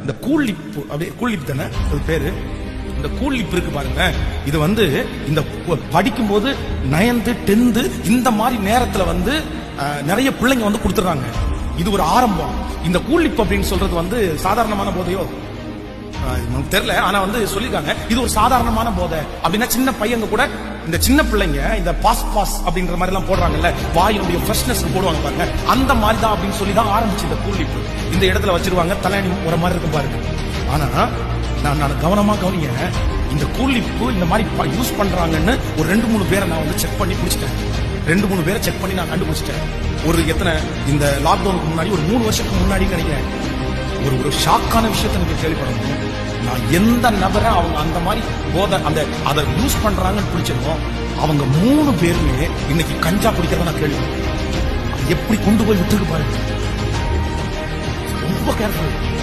இந்த கூலிப்பு, அப்படியே கூலிப் தானே அது பேரு, இந்த கூலிப் இருக்கு பாருங்க. இது வந்து இந்த படிக்கும் போது 9th 10th இந்த மாதிரி நேரத்துல வந்து நிறைய பிள்ளைங்க வந்து கொடுத்துறாங்க. இது ஒரு ஆரம்பம். இந்த கூலிப் அப்படின்னு சொல்றது வந்து சாதாரணமான போதையோ தெரியல, ஆனா வந்து சொல்லிருக்காங்க இது ஒரு சாதாரணமான போதை அப்படின்னா. சின்ன பையங்க கூட, இந்த சின்ன பிள்ளைங்க இந்த பாஸ் அப்படின்ற மாதிரி எல்லாம் போடுறாங்கல்ல, வாயினுடைய ஃப்ரெஷ்னஸ் போடுவாங்க பாருங்க, அந்த மாதிரி தான் அப்படின்னு சொல்லி தான் ஆரம்பிச்சு இந்த கூலிப். இந்த இடத்துல வச்சிருவாங்க, தலையணி ஒரு மாதிரி இருக்கும் பாருங்க. ஆனா நான் கவனமா கவனிங்க, இந்த கூலிப்பு இந்த மாதிரி யூஸ் பண்றாங்கன்னு ஒரு 2-3 பேரை நான் வந்து செக் பண்ணி பிடிச்சிட்டேன். 2-3 பேரை செக் பண்ணி நான் கண்டுபிடிச்சிட்டேன். ஒரு எத்தனை இந்த லாக்டவுனுக்கு முன்னாடி ஒரு 3 வருஷத்துக்கு முன்னாடி நினைக்கிறேன், ஒரு ஷாக்கான விஷயத்தை நீங்க கேள்விப்படணும். நான் எந்த நபரை அவங்க அந்த மாதிரி போதை அதை யூஸ் பண்றாங்கன்னு பிடிச்சிருக்கோம், அவங்க 3 பேருமே இன்னைக்கு கஞ்சா பிடிக்கிறத நான் கேள்வி. எப்படி கொண்டு போய் விட்டுருக்கு பாருங்க. ரொம்ப கேர்ஃபுல்.